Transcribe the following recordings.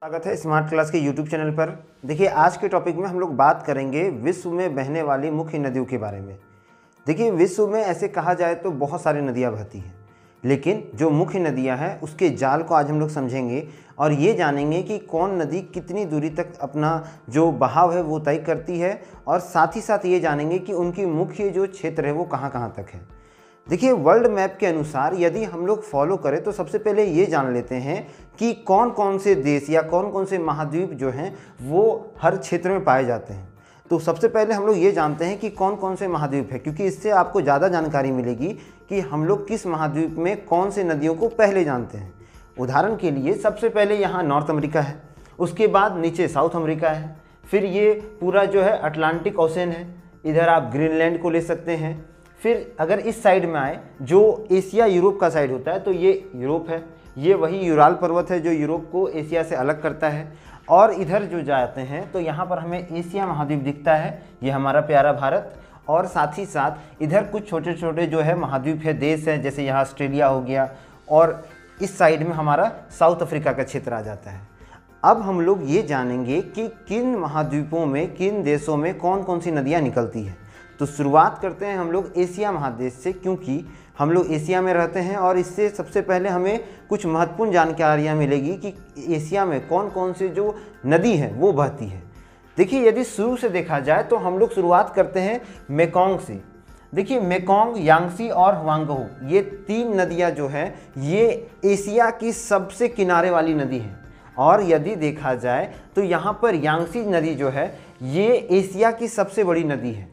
स्वागत है smart class के यूट्यूब चैनल पर। देखिए, आज के टॉपिक में हम लोग बात करेंगे विश्व में बहने वाली मुख्य नदियों के बारे में। देखिए, विश्व में ऐसे कहा जाए तो बहुत सारी नदियाँ बहती हैं, लेकिन जो मुख्य नदियाँ हैं उसके जाल को आज हम लोग समझेंगे और ये जानेंगे कि कौन नदी कितनी दूरी तक अपना जो बहाव है वो तय करती है, और साथ ही साथ ये जानेंगे कि उनकी मुख्य जो क्षेत्र है वो कहाँ कहाँ तक है। देखिए, वर्ल्ड मैप के अनुसार यदि हम लोग फॉलो करें तो सबसे पहले ये जान लेते हैं कि कौन कौन से देश या कौन कौन से महाद्वीप जो हैं वो हर क्षेत्र में पाए जाते हैं। तो सबसे पहले हम लोग ये जानते हैं कि कौन कौन से महाद्वीप है, क्योंकि इससे आपको ज़्यादा जानकारी मिलेगी कि हम लोग किस महाद्वीप में कौन से नदियों को पहले जानते हैं। उदाहरण के लिए सबसे पहले यहाँ नॉर्थ अमेरिका है, उसके बाद नीचे साउथ अमेरिका है, फिर ये पूरा जो है अटलांटिक ओशन है, इधर आप ग्रीनलैंड को ले सकते हैं। फिर अगर इस साइड में आए जो एशिया यूरोप का साइड होता है तो ये यूरोप है, ये वही यूराल पर्वत है जो यूरोप को एशिया से अलग करता है। और इधर जो जाते हैं तो यहाँ पर हमें एशिया महाद्वीप दिखता है, ये हमारा प्यारा भारत। और साथ ही साथ इधर कुछ छोटे छोटे जो है महाद्वीप है, देश हैं, जैसे यहाँ ऑस्ट्रेलिया हो गया, और इस साइड में हमारा साउथ अफ्रीका का क्षेत्र आ जाता है। अब हम लोग ये जानेंगे कि किन महाद्वीपों में, किन देशों में कौन कौन सी नदियाँ निकलती हैं। तो शुरुआत करते हैं हम लोग एशिया महादेश से, क्योंकि हम लोग एशिया में रहते हैं और इससे सबसे पहले हमें कुछ महत्वपूर्ण जानकारियाँ मिलेगी कि एशिया में कौन कौन से जो नदी है वो बहती है। देखिए, यदि शुरू से देखा जाए तो हम लोग शुरुआत करते हैं मेकोंग से। देखिए, मेकोंग, यांगसी और हुआंगहो, ये तीन नदियाँ जो हैं ये एशिया की सबसे किनारे वाली नदी हैं। और यदि देखा जाए तो यहाँ पर यांगसी नदी जो है ये एशिया की सबसे बड़ी नदी है।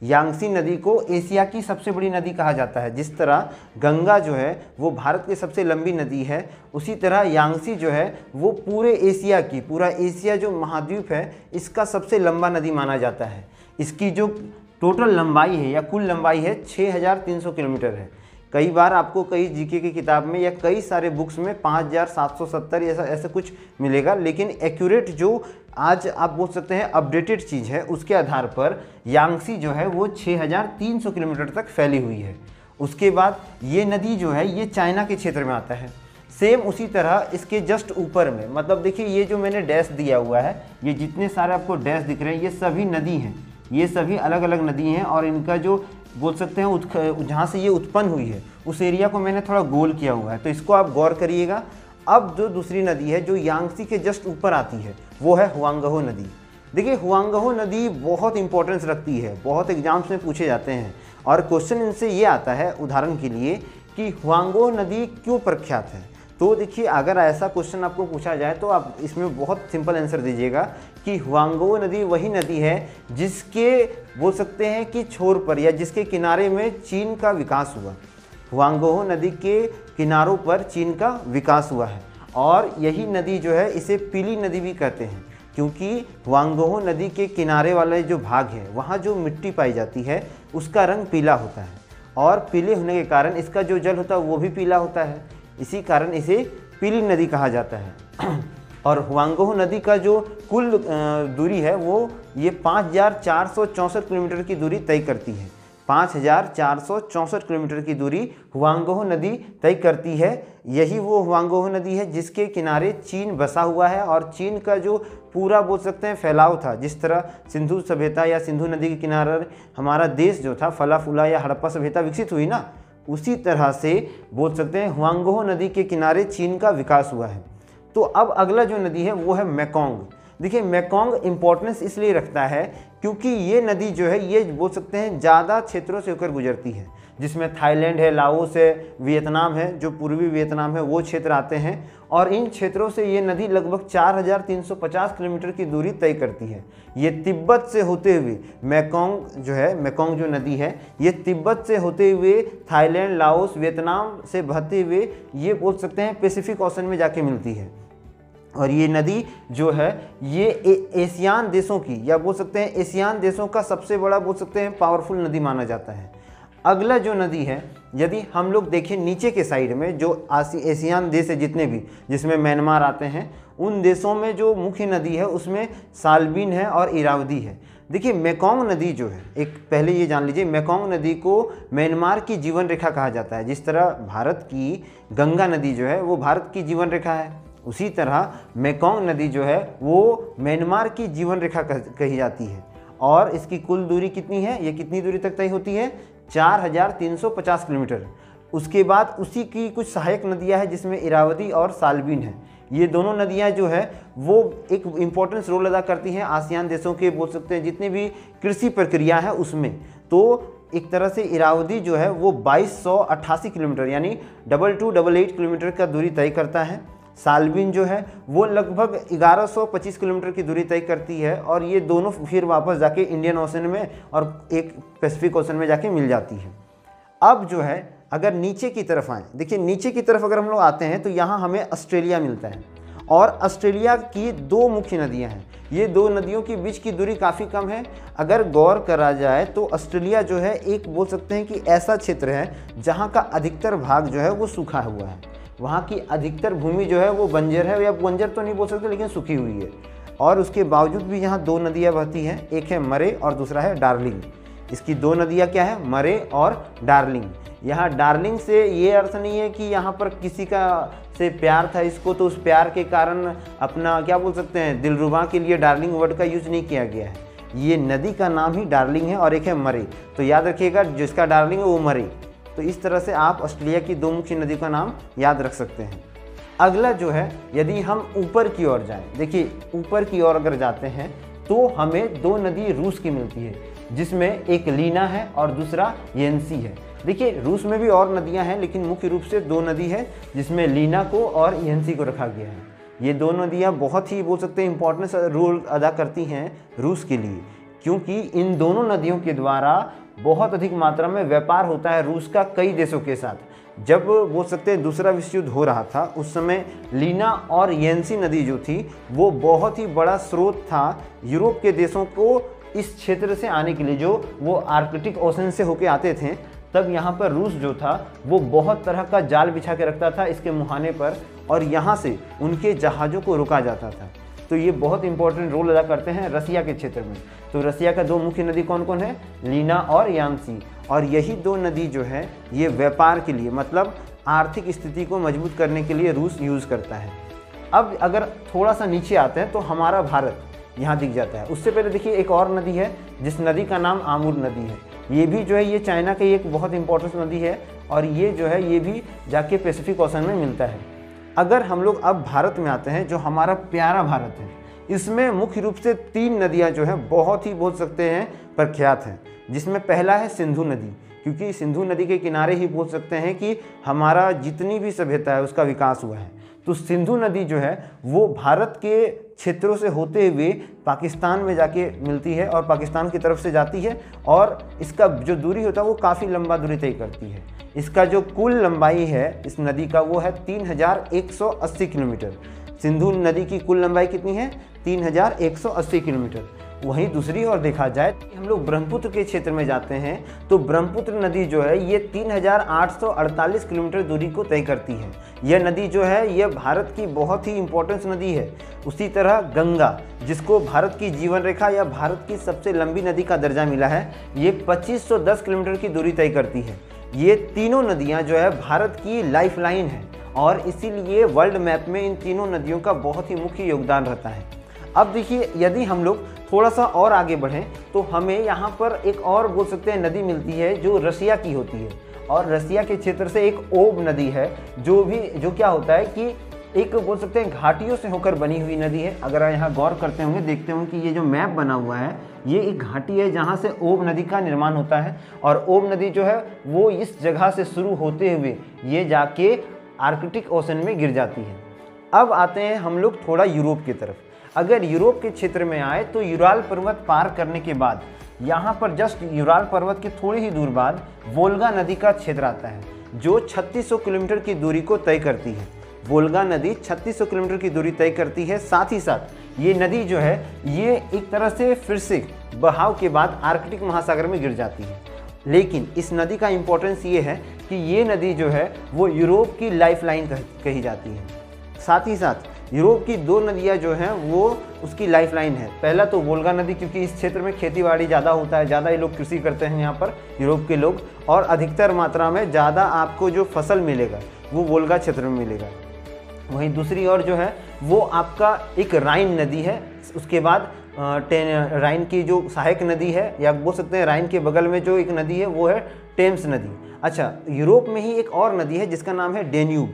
यांगसी नदी को एशिया की सबसे बड़ी नदी कहा जाता है। जिस तरह गंगा जो है वो भारत की सबसे लंबी नदी है, उसी तरह यांगसी जो है वो पूरे एशिया की, पूरा एशिया जो महाद्वीप है इसका सबसे लंबा नदी माना जाता है। इसकी जो टोटल लंबाई है या कुल लंबाई है 6300 किलोमीटर है। कई बार आपको कई जीके की किताब में या कई सारे बुक्स में 5770 ऐसा कुछ मिलेगा, लेकिन एक्यूरेट जो आज आप बोल सकते हैं अपडेटेड चीज़ है उसके आधार पर यांगसी जो है वो 6300 किलोमीटर तक फैली हुई है। उसके बाद ये नदी जो है ये चाइना के क्षेत्र में आता है। सेम उसी तरह इसके जस्ट ऊपर में, मतलब देखिए ये जो मैंने डैश दिया हुआ है, ये जितने सारे आपको डैश दिख रहे हैं ये सभी नदी हैं, ये सभी अलग अलग नदी हैं। और इनका जो बोल सकते हैं जहाँ से ये उत्पन्न हुई है उस एरिया को मैंने थोड़ा गोल किया हुआ है, तो इसको आप गौर करिएगा। अब जो दूसरी नदी है जो यांगसी के जस्ट ऊपर आती है वो है हुआंगहो नदी। देखिए, हुआंगहो नदी बहुत इंपॉर्टेंस रखती है, बहुत एग्जाम्स में पूछे जाते हैं और क्वेश्चन इनसे ये आता है उदाहरण के लिए कि हुआंगहो नदी क्यों प्रख्यात है। तो देखिए, अगर ऐसा क्वेश्चन आपको पूछा जाए तो आप इसमें बहुत सिंपल आंसर दीजिएगा कि हुआंगहो नदी वही नदी है जिसके बोल सकते हैं कि छोर पर या जिसके किनारे में चीन का विकास हुआ। हुआंगहो नदी के किनारों पर चीन का विकास हुआ है, और यही नदी जो है इसे पीली नदी भी कहते हैं, क्योंकि हुआंगहो नदी के किनारे वाले जो भाग है वहाँ जो मिट्टी पाई जाती है उसका रंग पीला होता है, और पीले होने के कारण इसका जो जल होता है वो भी पीला होता है, इसी कारण इसे पीली नदी कहा जाता है। और हुआंगहो नदी का जो कुल दूरी है वो ये 5464 किलोमीटर की दूरी तय करती है। 5464 किलोमीटर की दूरी हुआंगहो नदी तय करती है। यही वो हुआंगहो नदी है जिसके किनारे चीन बसा हुआ है, और चीन का जो पूरा बोल सकते हैं फैलाव था, जिस तरह सिंधु सभ्यता या सिंधु नदी के किनारे हमारा देश जो था फला फूला या हड़प्पा सभ्यता विकसित हुई ना, उसी तरह से बोल सकते हैं हुआंगहो नदी के किनारे चीन का विकास हुआ है। तो अब अगला जो नदी है वो है मेकोंग। देखिए, मेकोंग इम्पोर्टेंस इसलिए रखता है क्योंकि ये नदी जो है ये बोल सकते हैं ज़्यादा क्षेत्रों से होकर गुजरती है, जिसमें थाईलैंड है, लाओस है, वियतनाम है, जो पूर्वी वियतनाम है वो क्षेत्र आते हैं। और इन क्षेत्रों से ये नदी लगभग 4350 किलोमीटर की दूरी तय करती है। ये तिब्बत से होते हुए मेकोंग जो है, मेकोंग जो नदी है ये तिब्बत से होते हुए थाईलैंड, लाओस, वियतनाम से बहते हुए ये बोल सकते हैं पैसिफिक ओशन में जाके मिलती है। और ये नदी जो है ये एशियान देशों की, या बोल सकते हैं एशियान देशों का सबसे बड़ा बोल सकते हैं पावरफुल नदी माना जाता है। अगला जो नदी है, यदि हम लोग देखें नीचे के साइड में जो एशियान देश है जितने भी, जिसमें म्यांमार आते हैं, उन देशों में जो मुख्य नदी है उसमें सालबिन है और इरावदी है। देखिए, मेकोंग नदी जो है, एक पहले ये जान लीजिए, मेकोंग नदी को म्यांमार की जीवन रेखा कहा जाता है। जिस तरह भारत की गंगा नदी जो है वो भारत की जीवन रेखा है, उसी तरह मेकोंग नदी जो है वो म्यांमार की जीवन रेखा कही जाती है और इसकी कुल दूरी कितनी है, ये कितनी दूरी तक तय होती है, 4350 किलोमीटर। उसके बाद उसी की कुछ सहायक नदियां हैं जिसमें इरावदी और सालबिन है। ये दोनों नदियां जो है वो एक इम्पोर्टेंस रोल अदा करती हैं आसियान देशों के, बोल सकते हैं जितनी भी कृषि प्रक्रिया है उसमें। तो एक तरह से इरावदी जो है वो 2288 किलोमीटर यानी 2288 किलोमीटर का दूरी तय करता है। सालबिन जो है वो लगभग 1125 किलोमीटर की दूरी तय करती है और ये दोनों फिर वापस जाके इंडियन ओशन में और एक पैसिफिक ओशन में जाके मिल जाती है। अब जो है अगर नीचे की तरफ आए, देखिए नीचे की तरफ अगर हम लोग आते हैं तो यहाँ हमें ऑस्ट्रेलिया मिलता है और ऑस्ट्रेलिया की दो मुख्य नदियाँ हैं। ये दो नदियों के बीच की दूरी काफ़ी कम है। अगर गौर करा जाए तो ऑस्ट्रेलिया जो है एक बोल सकते हैं कि ऐसा क्षेत्र है जहाँ का अधिकतर भाग जो है वो सूखा हुआ है। वहाँ की अधिकतर भूमि जो है वो बंजर है, या बंजर तो नहीं बोल सकते लेकिन सूखी हुई है। और उसके बावजूद भी यहाँ दो नदियाँ बहती हैं, एक है मरे और दूसरा है डार्लिंग। इसकी दो नदियाँ क्या है, मरे और डार्लिंग। यहाँ डार्लिंग से ये अर्थ नहीं है कि यहाँ पर किसी का से प्यार था इसको तो उस प्यार के कारण अपना क्या बोल सकते हैं दिलरुबा के लिए डार्लिंग वर्ड का यूज नहीं किया गया है। ये नदी का नाम ही डार्लिंग है और एक है मरे, तो याद रखिएगा जिसका डार्लिंग है वो मरे। तो इस तरह से आप ऑस्ट्रेलिया की दो मुख्य नदी का नाम याद रख सकते हैं। अगला जो है यदि हम ऊपर की ओर जाएं, देखिए ऊपर की ओर अगर जाते हैं तो हमें दो नदी रूस की मिलती है जिसमें एक लीना है और दूसरा येंसी है। देखिए रूस में भी और नदियां हैं लेकिन मुख्य रूप से दो नदी है जिसमें लीना को और येंसी को रखा गया है। ये दो नदियां बहुत ही बोल सकते हैं इंपॉर्टेंस रोल अदा करती हैं रूस के लिए, क्योंकि इन दोनों नदियों के द्वारा बहुत अधिक मात्रा में व्यापार होता है रूस का कई देशों के साथ। जब बोल सकते हैं दूसरा विश्व युद्ध हो रहा था उस समय लीना और येंसी नदी जो थी वो बहुत ही बड़ा स्रोत था यूरोप के देशों को इस क्षेत्र से आने के लिए, जो वो आर्कटिक ओशन से होके आते थे। तब यहाँ पर रूस जो था वो बहुत तरह का जाल बिछा के रखता था इसके मुहाने पर और यहाँ से उनके जहाज़ों को रोका जाता था। तो ये बहुत इंपॉर्टेंट रोल अदा करते हैं रसिया के क्षेत्र में। तो रसिया का दो मुख्य नदी कौन कौन है, लीना और यांसी, और यही दो नदी जो है ये व्यापार के लिए मतलब आर्थिक स्थिति को मजबूत करने के लिए रूस यूज़ करता है। अब अगर थोड़ा सा नीचे आते हैं तो हमारा भारत यहाँ दिख जाता है। उससे पहले देखिए एक और नदी है जिस नदी का नाम आमूर नदी है। ये भी जो है ये चाइना की एक बहुत इंपॉर्टेंट नदी है और ये जो है ये भी जाके पैसिफिक ओशन में मिलता है। अगर हम लोग अब भारत में आते हैं जो हमारा प्यारा भारत है, इसमें मुख्य रूप से तीन नदियाँ जो हैं बहुत ही बोल सकते हैं प्रख्यात हैं, जिसमें पहला है सिंधु नदी, क्योंकि सिंधु नदी के किनारे ही बोल सकते हैं कि हमारा जितनी भी सभ्यता है उसका विकास हुआ है। तो सिंधु नदी जो है वो भारत के क्षेत्रों से होते हुए पाकिस्तान में जाके मिलती है और पाकिस्तान की तरफ से जाती है और इसका जो दूरी होता है वो काफ़ी लंबा दूरी तय करती है। इसका जो कुल लंबाई है इस नदी का वो है 3180 किलोमीटर। सिंधु नदी की कुल लंबाई कितनी है, 3180 किलोमीटर। वहीं दूसरी ओर देखा जाए हम लोग ब्रह्मपुत्र के क्षेत्र में जाते हैं तो ब्रह्मपुत्र नदी जो है ये 3848 किलोमीटर दूरी को तय करती है। यह नदी जो है यह भारत की बहुत ही इंपॉर्टेंस नदी है। उसी तरह गंगा, जिसको भारत की जीवन रेखा या भारत की सबसे लंबी नदी का दर्जा मिला है, ये 2510 किलोमीटर की दूरी तय करती है। ये तीनों नदियाँ जो है भारत की लाइफलाइन है और इसीलिए वर्ल्ड मैप में इन तीनों नदियों का बहुत ही मुख्य योगदान रहता है। अब देखिए यदि हम लोग थोड़ा सा और आगे बढ़ें तो हमें यहाँ पर एक और बोल सकते हैं नदी मिलती है जो रसिया की होती है और रसिया के क्षेत्र से एक ओब नदी है जो क्या होता है कि एक बोल सकते हैं घाटियों से होकर बनी हुई नदी है। अगर आप यहाँ गौर करते होंगे देखते होंगे कि ये जो मैप बना हुआ है ये एक घाटी है जहाँ से ओब नदी का निर्माण होता है और ओब नदी जो है वो इस जगह से शुरू होते हुए ये जाके आर्कटिक ओशन में गिर जाती है। अब आते हैं हम लोग थोड़ा यूरोप की तरफ। अगर यूरोप के क्षेत्र में आए तो यूराल पर्वत पार करने के बाद यहाँ पर जस्ट यूराल पर्वत के थोड़ी ही दूर बाद वोल्गा नदी का क्षेत्र आता है जो 3600 किलोमीटर की दूरी को तय करती है। वोल्गा नदी 3600 किलोमीटर की दूरी तय करती है। साथ ही साथ ये नदी जो है ये एक तरह से फिर से बहाव के बाद आर्कटिक महासागर में गिर जाती है। लेकिन इस नदी का इम्पोर्टेंस ये है कि ये नदी जो है वो यूरोप की लाइफलाइन कही जाती है। साथ ही साथ यूरोप की दो नदियाँ जो हैं वो उसकी लाइफलाइन है। पहला तो वोल्गा नदी, क्योंकि इस क्षेत्र में खेतीबाड़ी ज़्यादा होता है, ज़्यादा ये लोग कृषि करते हैं यहाँ पर यूरोप के लोग, और अधिकतर मात्रा में ज़्यादा आपको जो फसल मिलेगा वो वोल्गा क्षेत्र में मिलेगा। वहीं दूसरी ओर जो है वो आपका एक राइन नदी है। उसके बाद राइन की जो सहायक नदी है, या बोल सकते हैं राइन के बगल में जो एक नदी है वो है टेम्स नदी। अच्छा, यूरोप में ही एक और नदी है जिसका नाम है डेन्यूब।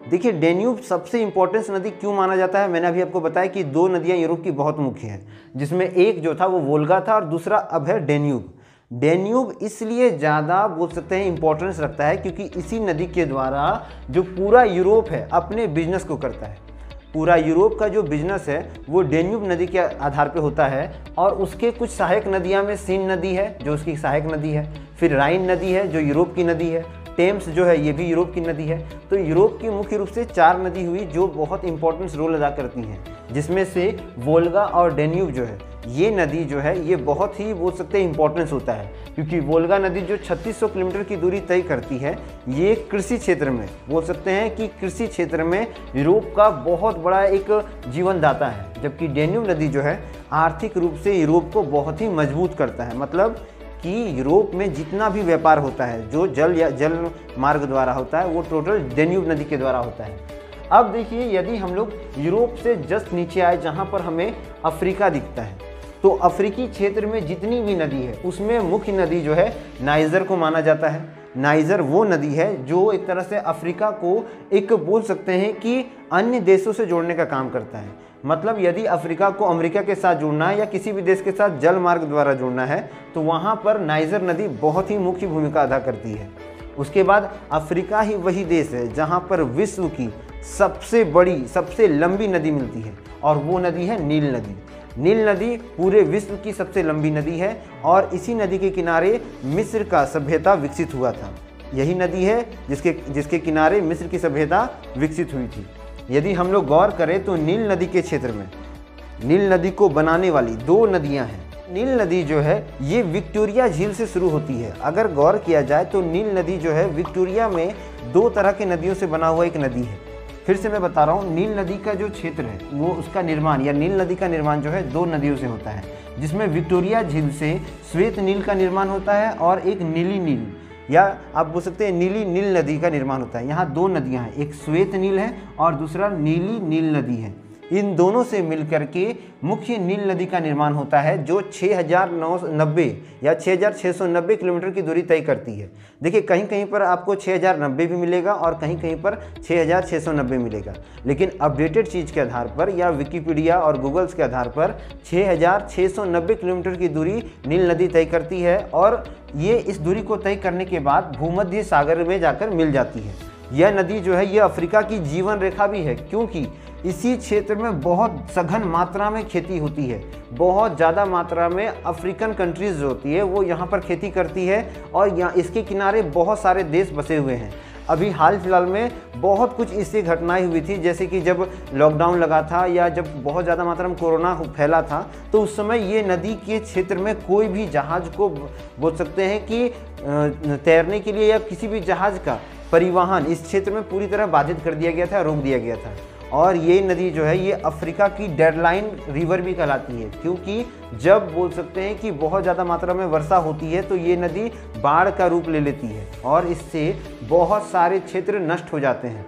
देखिए, डेन्यूब सबसे इंपॉर्टेंट नदी क्यों माना जाता है? मैंने अभी आपको बताया कि दो नदियां यूरोप की बहुत मुख्य हैं, जिसमें एक जो था वो वोल्गा था और दूसरा अब है डेन्यूब। डेन्यूब इसलिए ज़्यादा बोल सकते हैं इंपॉर्टेंस रखता है क्योंकि इसी नदी के द्वारा जो पूरा यूरोप है अपने बिजनेस को करता है। पूरा यूरोप का जो बिजनेस है वो डेन्यूब नदी के आधार पे होता है। और उसके कुछ सहायक नदियां में सीन नदी है जो उसकी सहायक नदी है, फिर राइन नदी है जो यूरोप की नदी है, टेम्स जो है ये भी यूरोप की नदी है। तो यूरोप की मुख्य रूप से 4 नदी हुई जो बहुत इंपॉर्टेंट रोल अदा करती हैं, जिसमें से वोल्गा और डेन्यूब जो है ये नदी जो है ये बहुत ही बोल सकते हैं इंपॉर्टेंस होता है, क्योंकि वोल्गा नदी जो 3600 किलोमीटर की दूरी तय करती है, ये कृषि क्षेत्र में बोल सकते हैं कि कृषि क्षेत्र में यूरोप का बहुत बड़ा एक जीवनदाता है, जबकि डेन्यूब नदी जो है आर्थिक रूप से यूरोप को बहुत ही मजबूत करता है। मतलब कि यूरोप में जितना भी व्यापार होता है जो जल या जल मार्ग द्वारा होता है वो टोटल डेन्यूब नदी के द्वारा होता है। अब देखिए, यदि हम लोग यूरोप से जस्ट नीचे आए जहाँ पर हमें अफ्रीका दिखता है, तो अफ्रीकी क्षेत्र में जितनी भी नदी है उसमें मुख्य नदी जो है नाइजर को माना जाता है। नाइजर वो नदी है जो एक तरह से अफ्रीका को एक बोल सकते हैं कि अन्य देशों से जोड़ने का काम करता है। मतलब यदि अफ्रीका को अमेरिका के साथ जोड़ना है या किसी भी देश के साथ जल मार्ग द्वारा जोड़ना है तो वहाँ पर नाइजर नदी बहुत ही मुख्य भूमिका अदा करती है। उसके बाद अफ्रीका ही वही देश है जहाँ पर विश्व की सबसे बड़ी सबसे लंबी नदी मिलती है, और वो नदी है नील नदी। नील नदी पूरे विश्व की सबसे लंबी नदी है और इसी नदी के किनारे मिस्र का सभ्यता विकसित हुआ था। यही नदी है जिसके किनारे मिस्र की सभ्यता विकसित हुई थी। यदि हम लोग गौर करें तो नील नदी के क्षेत्र में नील नदी को बनाने वाली 2 नदियां हैं। नील नदी जो है ये विक्टोरिया झील से शुरू होती है। अगर गौर किया जाए तो नील नदी जो है विक्टोरिया में 2 तरह के नदियों से बना हुआ एक नदी है। फिर से मैं बता रहा हूँ, नील नदी का जो क्षेत्र है वो उसका निर्माण या नील नदी का निर्माण जो है 2 नदियों से होता है, जिसमें विक्टोरिया झील से श्वेत नील का निर्माण होता है और एक नीली नील या आप बोल सकते हैं नीली नील नदी का निर्माण होता है। यहाँ 2 नदियाँ हैं, एक श्वेत नील है और दूसरा नीली नील नदी है। इन दोनों से मिलकर के मुख्य नील नदी का निर्माण होता है जो 6090 या 6690 किलोमीटर की दूरी तय करती है। देखिए, कहीं कहीं पर आपको 6090 भी मिलेगा और कहीं कहीं पर 6690 मिलेगा, लेकिन अपडेटेड चीज़ के आधार पर या विकिपीडिया और गूगल्स के आधार पर 6690 किलोमीटर की दूरी नील नदी तय करती है। और ये इस दूरी को तय करने के बाद भूमध्य सागर में जाकर मिल जाती है। यह नदी जो है ये अफ्रीका की जीवन रेखा भी है, क्योंकि इसी क्षेत्र में बहुत सघन मात्रा में खेती होती है। बहुत ज़्यादा मात्रा में अफ्रीकन कंट्रीज़ जो होती है वो यहाँ पर खेती करती है और यहाँ इसके किनारे बहुत सारे देश बसे हुए हैं। अभी हाल फिलहाल में बहुत कुछ इससे घटनाएं हुई थी, जैसे कि जब लॉकडाउन लगा था या जब बहुत ज़्यादा मात्रा में कोरोना फैला था, तो उस समय ये नदी के क्षेत्र में कोई भी जहाज़ को बोल सकते हैं कि तैरने के लिए या किसी भी जहाज़ का परिवहन इस क्षेत्र में पूरी तरह बाधित कर दिया गया था, रोक दिया गया था। और ये नदी जो है ये अफ्रीका की डेडलाइन रिवर भी कहलाती है, क्योंकि जब बोल सकते हैं कि बहुत ज़्यादा मात्रा में वर्षा होती है तो ये नदी बाढ़ का रूप ले लेती है और इससे बहुत सारे क्षेत्र नष्ट हो जाते हैं।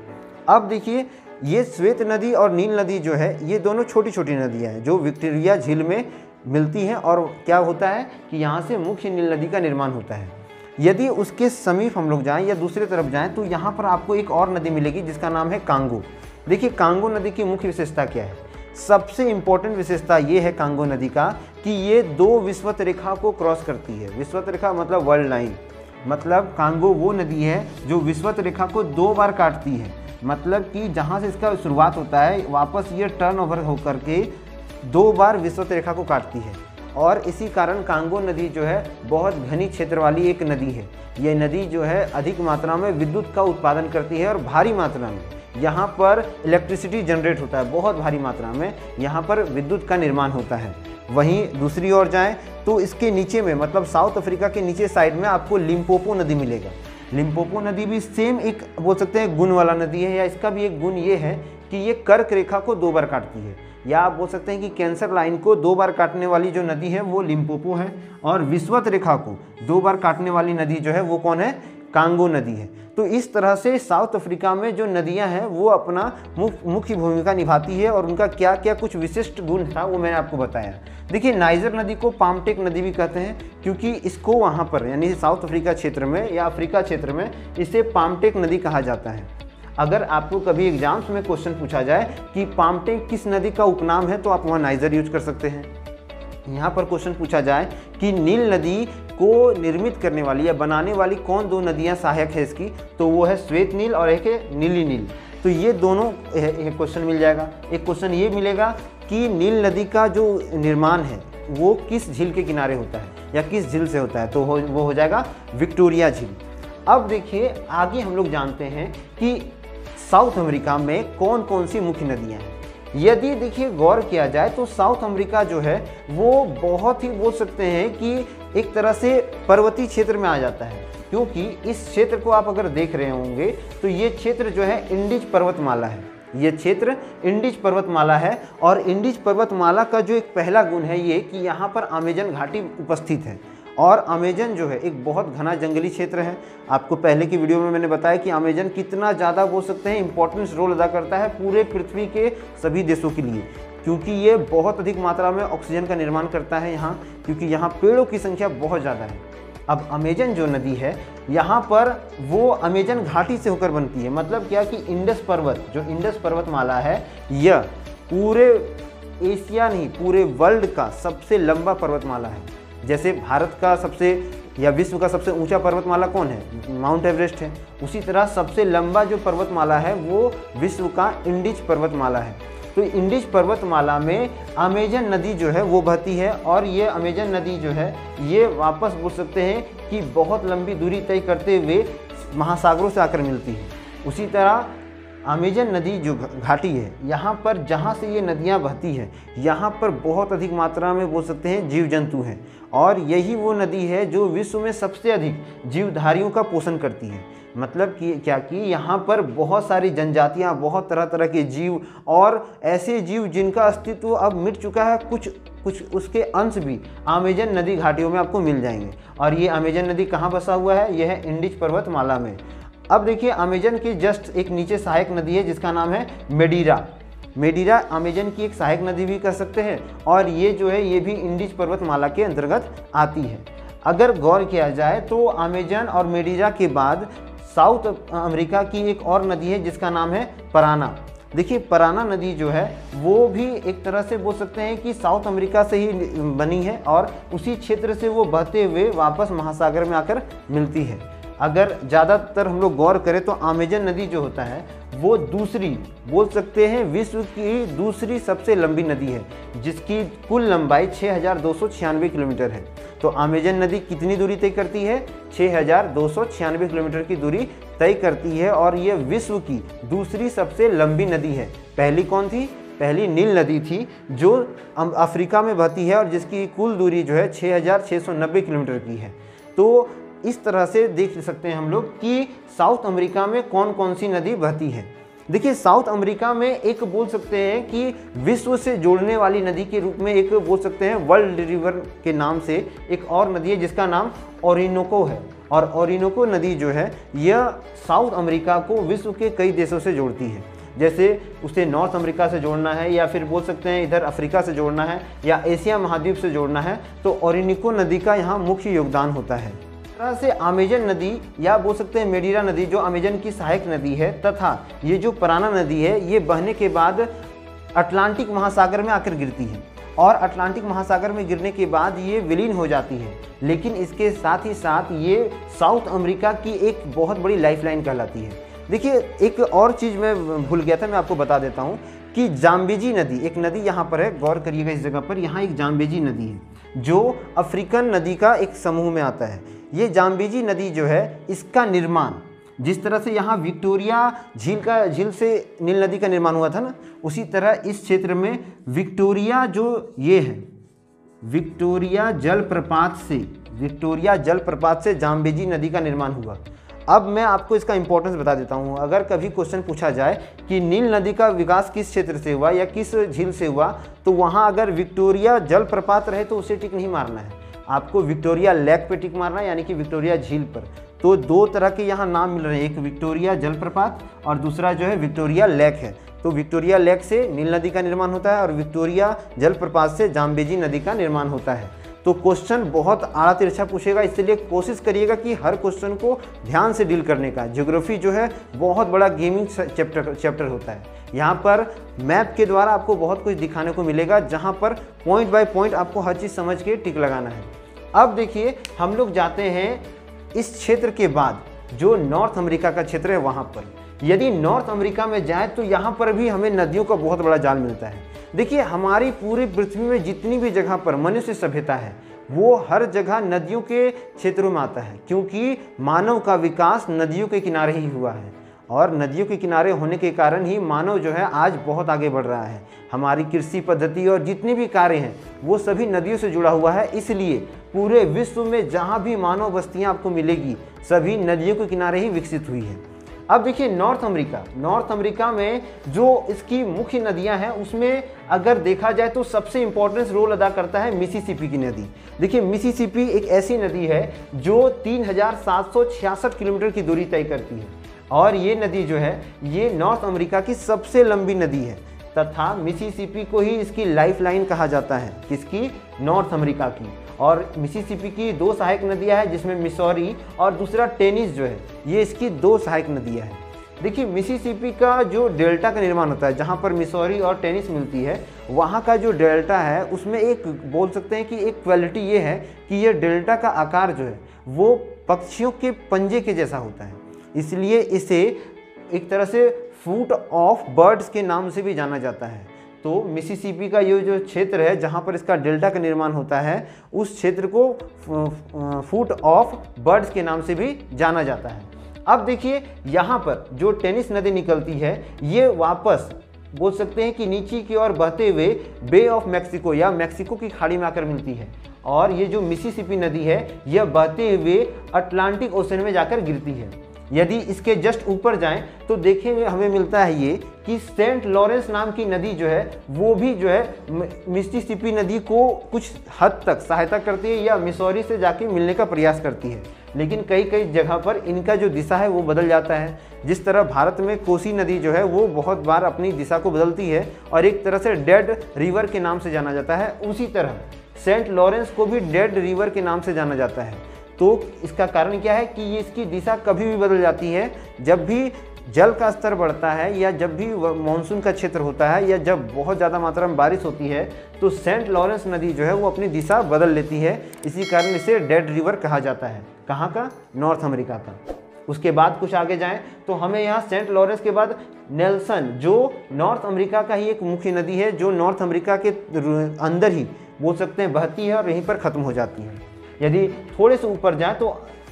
अब देखिए, ये श्वेत नदी और नील नदी जो है ये दोनों छोटी छोटी नदियाँ हैं जो विक्टोरिया झील में मिलती हैं। और क्या होता है कि यहाँ से मुख्य नील नदी का निर्माण होता है। यदि उसके समीप हम लोग जाएँ या दूसरी तरफ जाएँ तो यहाँ पर आपको एक और नदी मिलेगी जिसका नाम है कांगो। देखिए, कांगो नदी की मुख्य विशेषता क्या है? सबसे इम्पोर्टेंट विशेषता ये है कांगो नदी का कि ये 2 विषुवत रेखा को क्रॉस करती है। विषुवत रेखा मतलब वर्ल्ड लाइन। मतलब कांगो वो नदी है जो विषुवत रेखा को 2 बार काटती है। मतलब कि जहाँ से इसका शुरुआत होता है वापस ये टर्न ओवर होकर के 2 बार विषुवत रेखा को काटती है। और इसी कारण कांगो नदी जो है बहुत घनी क्षेत्र वाली एक नदी है। ये नदी जो है अधिक मात्रा में विद्युत का उत्पादन करती है और भारी मात्रा में यहाँ पर इलेक्ट्रिसिटी जनरेट होता है। बहुत भारी मात्रा में यहाँ पर विद्युत का निर्माण होता है। वहीं दूसरी ओर जाएं तो इसके नीचे में मतलब साउथ अफ्रीका के नीचे साइड में आपको लिम्पोपो नदी मिलेगा। लिम्पोपो नदी भी सेम एक बोल सकते हैं गुण वाला नदी है, या इसका भी एक गुण ये है कि ये कर्क रेखा को 2 बार काटती है, या आप बोल सकते हैं कि कैंसर लाइन को 2 बार काटने वाली जो नदी है वो लिम्पोपो है। और विषुवत रेखा को 2 बार काटने वाली नदी जो है वो कौन है? कांगो नदी है। तो इस तरह से साउथ अफ्रीका में जो नदियां हैं वो अपना मुख्य भूमिका निभाती है और उनका क्या क्या कुछ विशिष्ट गुण था वो मैंने आपको बताया। देखिए, नाइजर नदी को पामटेक नदी भी कहते हैं क्योंकि इसको वहाँ पर यानी साउथ अफ्रीका क्षेत्र में या अफ्रीका क्षेत्र में इसे पामटेक नदी कहा जाता है। अगर आपको कभी एग्जाम्स में क्वेश्चन पूछा जाए कि पामटेक किस नदी का उपनाम है तो आप वहाँ नाइजर यूज कर सकते हैं। यहाँ पर क्वेश्चन पूछा जाए कि नील नदी को निर्मित करने वाली या बनाने वाली कौन दो नदियाँ सहायक है इसकी, तो वो है श्वेत नील और एक है नीली नील। तो ये दोनों क्वेश्चन मिल जाएगा। एक क्वेश्चन ये मिलेगा कि नील नदी का जो निर्माण है वो किस झील के किनारे होता है या किस झील से होता है, तो वो हो जाएगा विक्टोरिया झील। अब देखिए, आगे हम लोग जानते हैं कि साउथ अमेरिका में कौन कौन सी मुख्य नदियाँ हैं। यदि देखिए गौर किया जाए तो साउथ अमेरिका जो है वो बहुत ही बोल सकते हैं कि एक तरह से पर्वतीय क्षेत्र में आ जाता है, क्योंकि इस क्षेत्र को आप अगर देख रहे होंगे तो ये क्षेत्र जो है इंडीज पर्वतमाला है। ये क्षेत्र इंडीज पर्वतमाला है और इंडीज पर्वतमाला का जो एक पहला गुण है ये कि यहाँ पर अमेजन घाटी उपस्थित है और अमेजन जो है एक बहुत घना जंगली क्षेत्र है। आपको पहले की वीडियो में मैंने बताया कि अमेजन कितना ज़्यादा बोल सकते हैं इंपॉर्टेंस रोल अदा करता है पूरे पृथ्वी के सभी देशों के लिए, क्योंकि ये बहुत अधिक मात्रा में ऑक्सीजन का निर्माण करता है यहाँ, क्योंकि यहाँ पेड़ों की संख्या बहुत ज़्यादा है। अब अमेजन जो नदी है यहाँ पर वो अमेजन घाटी से होकर बनती है। मतलब क्या कि इंडस पर्वत जो इंडस पर्वतमाला है यह पूरे एशिया नहीं पूरे वर्ल्ड का सबसे लंबा पर्वतमाला है। जैसे भारत का सबसे या विश्व का सबसे ऊंचा पर्वतमाला कौन है, माउंट एवरेस्ट है। उसी तरह सबसे लंबा जो पर्वतमाला है वो विश्व का इंडीज पर्वतमाला है। तो इंडीज पर्वतमाला में अमेजन नदी जो है वो बहती है और ये अमेजन नदी जो है ये वापस बोल सकते हैं कि बहुत लंबी दूरी तय करते हुए महासागरों से आकर मिलती है। उसी तरह अमेजन नदी जो घाटी है यहाँ पर जहाँ से ये नदियाँ बहती है यहाँ पर बहुत अधिक मात्रा में बोल सकते हैं जीव जंतु हैं और यही वो नदी है जो विश्व में सबसे अधिक जीवधारियों का पोषण करती है। मतलब कि क्या कि यहाँ पर बहुत सारी जनजातियाँ, बहुत तरह तरह के जीव और ऐसे जीव जिनका अस्तित्व अब मिट चुका है, कुछ उसके अंश भी अमेजन नदी घाटियों में आपको मिल जाएंगे। और ये अमेजन नदी कहाँ बसा हुआ है, यह है इंडीज पर्वतमाला में। अब देखिए, अमेजन की जस्ट एक नीचे सहायक नदी है जिसका नाम है मेडीरा। मेडीरा अमेजन की एक सहायक नदी भी कह सकते हैं और ये जो है ये भी इंडीज पर्वतमाला के अंतर्गत आती है। अगर गौर किया जाए तो अमेजन और मेडीरा के बाद साउथ अमेरिका की एक और नदी है जिसका नाम है पराना। देखिए, पराना नदी जो है वो भी एक तरह से बोल सकते हैं कि साउथ अमेरिका से ही बनी है और उसी क्षेत्र से वो बहते हुए वापस महासागर में आकर मिलती है। अगर ज़्यादातर हम लोग गौर करें तो अमेजन नदी जो होता है वो दूसरी बोल सकते हैं विश्व की दूसरी सबसे लंबी नदी है जिसकी कुल लंबाई 6296 किलोमीटर है। तो अमेजन नदी कितनी दूरी तय करती है, 6296 किलोमीटर की दूरी तय करती है और ये विश्व की दूसरी सबसे लंबी नदी है। पहली कौन थी, पहली नील नदी थी जो अफ्रीका में बहती है और जिसकी कुल दूरी जो है 6690 किलोमीटर की है। तो इस तरह से देख सकते हैं हम लोग कि साउथ अमेरिका में कौन कौन सी नदी बहती है। देखिए, साउथ अमेरिका में एक बोल सकते हैं कि विश्व से जोड़ने वाली नदी के रूप में एक बोल सकते हैं वर्ल्ड रिवर के नाम से एक और नदी है जिसका नाम ओरिनोको है। और ओरिनोको नदी जो है यह साउथ अमेरिका को विश्व के कई देशों से जोड़ती है। जैसे उसे नॉर्थ अमेरिका से जोड़ना है या फिर बोल सकते हैं इधर अफ्रीका से जोड़ना है या एशिया महाद्वीप से जोड़ना है तो ओरिनोको नदी का यहाँ मुख्य योगदान होता है। तरह से अमेजन नदी या बोल सकते हैं मेडीरा नदी जो अमेजन की सहायक नदी है तथा ये जो पराना नदी है ये बहने के बाद अटलांटिक महासागर में आकर गिरती है और अटलांटिक महासागर में गिरने के बाद ये विलीन हो जाती है। लेकिन इसके साथ ही साथ ये साउथ अमेरिका की एक बहुत बड़ी लाइफलाइन कहलाती है। देखिए, एक और चीज़ मैं भूल गया था, मैं आपको बता देता हूँ कि जाम्बेजी नदी एक नदी यहाँ पर है, गौर करिएगा इस जगह पर, यहाँ एक जाम्बेजी नदी है जो अफ्रीकन नदी का एक समूह में आता है। ये जाम्बेजी नदी जो है इसका निर्माण जिस तरह से यहाँ विक्टोरिया झील से नील नदी का निर्माण हुआ था ना, उसी तरह इस क्षेत्र में विक्टोरिया जो ये है विक्टोरिया जलप्रपात से जाम्बेजी नदी का निर्माण हुआ। अब मैं आपको इसका इंपॉर्टेंस बता देता हूँ। अगर कभी क्वेश्चन पूछा जाए कि नील नदी का विकास किस क्षेत्र से हुआ या किस झील से हुआ तो वहाँ अगर विक्टोरिया जलप्रपात रहे तो उसे टिक नहीं मारना है, आपको विक्टोरिया लेक पे टिक मारना है, यानी कि विक्टोरिया झील पर। तो दो तरह के यहाँ नाम मिल रहे हैं, एक विक्टोरिया जलप्रपात और दूसरा जो है विक्टोरिया लेक है। तो विक्टोरिया लेक से नील नदी का निर्माण होता है और विक्टोरिया जलप्रपात से जाम्बेजी नदी का निर्माण होता है। तो क्वेश्चन बहुत आड़ा तिरछा पूछेगा, इसलिए कोशिश करिएगा कि हर क्वेश्चन को ध्यान से डील करने का। ज्योग्राफी जो है बहुत बड़ा गेमिंग चैप्टर होता है। यहाँ पर मैप के द्वारा आपको बहुत कुछ दिखाने को मिलेगा, जहाँ पर पॉइंट बाय पॉइंट आपको हर चीज़ समझ के टिक लगाना है। अब देखिए हम लोग जाते हैं इस क्षेत्र के बाद जो नॉर्थ अमेरिका का क्षेत्र है वहाँ पर। यदि नॉर्थ अमेरिका में जाए तो यहाँ पर भी हमें नदियों का बहुत बड़ा जाल मिलता है। देखिए हमारी पूरी पृथ्वी में जितनी भी जगह पर मनुष्य सभ्यता है वो हर जगह नदियों के क्षेत्रों में आता है, क्योंकि मानव का विकास नदियों के किनारे ही हुआ है और नदियों के किनारे होने के कारण ही मानव जो है आज बहुत आगे बढ़ रहा है। हमारी कृषि पद्धति और जितने भी कार्य हैं वो सभी नदियों से जुड़ा हुआ है। इसलिए पूरे विश्व में जहाँ भी मानव बस्तियाँ आपको मिलेगी सभी नदियों के किनारे ही विकसित हुई है। अब देखिए नॉर्थ अमेरिका में जो इसकी मुख्य नदियां हैं उसमें अगर देखा जाए तो सबसे इम्पोर्टेंट रोल अदा करता है मिसिसिपी की नदी। देखिए मिसिसिपी एक ऐसी नदी है जो 3766 किलोमीटर की दूरी तय करती है और ये नदी जो है ये नॉर्थ अमेरिका की सबसे लंबी नदी है तथा मिसिसिपी को ही इसकी लाइफलाइन कहा जाता है। किसकी? नॉर्थ अमेरिका की। और मिसिसिपी की दो सहायक नदियां हैं जिसमें मिसौरी और दूसरा टेनिस जो है ये इसकी दो सहायक नदियां हैं। देखिए मिसिसिपी का जो डेल्टा का निर्माण होता है जहाँ पर मिसौरी और टेनिस मिलती है वहाँ का जो डेल्टा है उसमें एक बोल सकते हैं कि एक क्वालिटी ये है कि ये डेल्टा का आकार जो है वो पक्षियों के पंजे के जैसा होता है, इसलिए इसे एक तरह से फूट ऑफ बर्ड्स के नाम से भी जाना जाता है। तो मिसिसिपी का ये जो क्षेत्र है जहाँ पर इसका डेल्टा का निर्माण होता है उस क्षेत्र को फूट ऑफ बर्ड्स के नाम से भी जाना जाता है। अब देखिए यहाँ पर जो टेनिस नदी निकलती है ये वापस बोल सकते हैं कि नीचे की ओर बहते हुए बे ऑफ मैक्सिको या मैक्सिको की खाड़ी में आकर मिलती है और ये जो मिसिसिपी नदी है यह बहते हुए अटलांटिक ओशन में जाकर गिरती है। यदि इसके जस्ट ऊपर जाएं तो देखेंगे हमें मिलता है ये कि सेंट लॉरेंस नाम की नदी जो है वो भी जो है मिसिसिपी नदी को कुछ हद तक सहायता करती है या मिसौरी से जाके मिलने का प्रयास करती है, लेकिन कई कई जगह पर इनका जो दिशा है वो बदल जाता है। जिस तरह भारत में कोसी नदी जो है वो बहुत बार अपनी दिशा को बदलती है और एक तरह से डेड रिवर के नाम से जाना जाता है, उसी तरह सेंट लॉरेंस को भी डेड रिवर के नाम से जाना जाता है। तो इसका कारण क्या है कि ये इसकी दिशा कभी भी बदल जाती है। जब भी जल का स्तर बढ़ता है या जब भी मानसून का क्षेत्र होता है या जब बहुत ज़्यादा मात्रा में बारिश होती है तो सेंट लॉरेंस नदी जो है वो अपनी दिशा बदल लेती है। इसी कारण इसे डेड रिवर कहा जाता है। कहाँ का? नॉर्थ अमेरिका का। उसके बाद कुछ आगे जाएं तो हमें यहाँ सेंट लॉरेंस के बाद नेल्सन जो नॉर्थ अमेरिका का ही एक मुख्य नदी है जो नॉर्थ अमेरिका के अंदर ही बोल सकते हैं बहती है और यहीं पर ख़त्म हो जाती है। यदि थोड़े से ऊपर जाए तो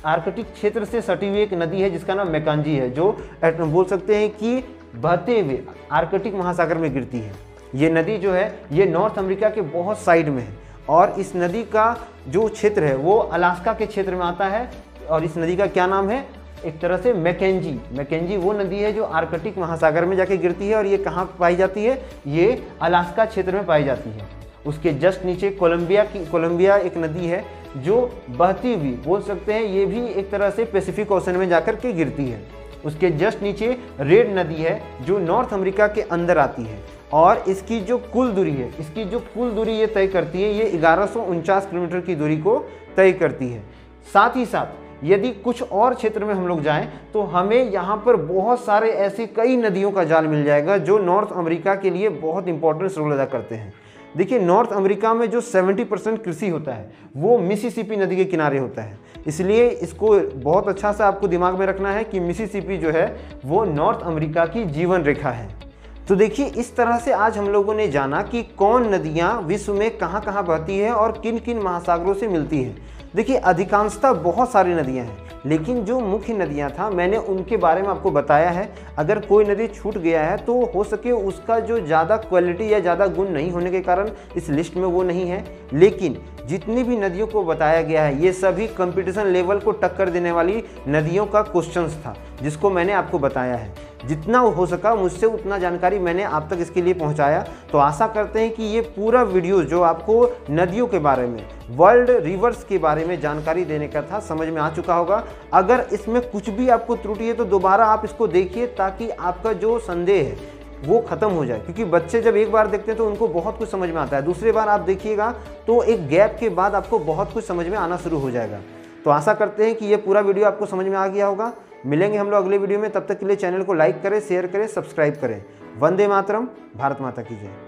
आर्कटिक क्षेत्र से सटी हुई एक नदी है जिसका नाम मैकेंजी है जो बोल सकते हैं कि बहते हुए आर्कटिक महासागर में गिरती है। ये नदी जो है ये नॉर्थ अमेरिका के बहुत साइड में है और इस नदी का जो क्षेत्र है वो अलास्का के क्षेत्र में आता है और इस नदी का क्या नाम है? एक तरह से मैकेंजी वो नदी है जो आर्कटिक महासागर में जाके गिरती है और ये कहाँ पाई जाती है? ये अलास्का क्षेत्र में पाई जाती है। उसके जस्ट नीचे कोलंबिया एक नदी है जो बहती हुई बोल सकते हैं ये भी एक तरह से पैसिफिक ओशन में जाकर के गिरती है। उसके जस्ट नीचे रेड नदी है जो नॉर्थ अमेरिका के अंदर आती है और इसकी जो कुल दूरी ये तय करती है ये 1149 किलोमीटर की दूरी को तय करती है। साथ ही साथ यदि कुछ और क्षेत्र में हम लोग जाएं तो हमें यहाँ पर बहुत सारे ऐसे कई नदियों का जाल मिल जाएगा जो नॉर्थ अमेरिका के लिए बहुत इंपॉर्टेंट रोल अदा करते हैं। देखिए नॉर्थ अमेरिका में जो 70% कृषि होता है वो मिसिसिपी नदी के किनारे होता है, इसलिए इसको बहुत अच्छा से आपको दिमाग में रखना है कि मिसिसिपी जो है वो नॉर्थ अमेरिका की जीवन रेखा है। तो देखिए इस तरह से आज हम लोगों ने जाना कि कौन नदियाँ विश्व में कहाँ कहाँ बहती है और किन किन महासागरों से मिलती हैं। देखिए अधिकांशतः बहुत सारी नदियाँ हैं लेकिन जो मुख्य नदियाँ था मैंने उनके बारे में आपको बताया है। अगर कोई नदी छूट गया है तो हो सके उसका जो ज़्यादा क्वालिटी या ज़्यादा गुण नहीं होने के कारण इस लिस्ट में वो नहीं है, लेकिन जितनी भी नदियों को बताया गया है ये सभी कंपटीशन लेवल को टक्कर देने वाली नदियों का क्वेश्चंस था जिसको मैंने आपको बताया है। जितना हो सका मुझसे उतना जानकारी मैंने आप तक इसके लिए पहुंचाया। तो आशा करते हैं कि ये पूरा वीडियो जो आपको नदियों के बारे में, वर्ल्ड रिवर्स के बारे में जानकारी देने का था, समझ में आ चुका होगा। अगर इसमें कुछ भी आपको त्रुटि है तो दोबारा आप इसको देखिए, ताकि आपका जो संदेह है वो ख़त्म हो जाए। क्योंकि बच्चे जब एक बार देखते हैं तो उनको बहुत कुछ समझ में आता है, दूसरी बार आप देखिएगा तो एक गैप के बाद आपको बहुत कुछ समझ में आना शुरू हो जाएगा। तो आशा करते हैं कि ये पूरा वीडियो आपको समझ में आ गया होगा। मिलेंगे हम लोग अगले वीडियो में, तब तक के लिए चैनल को लाइक करें, शेयर करें, सब्सक्राइब करें। वंदे मातरम, भारत माता की जय।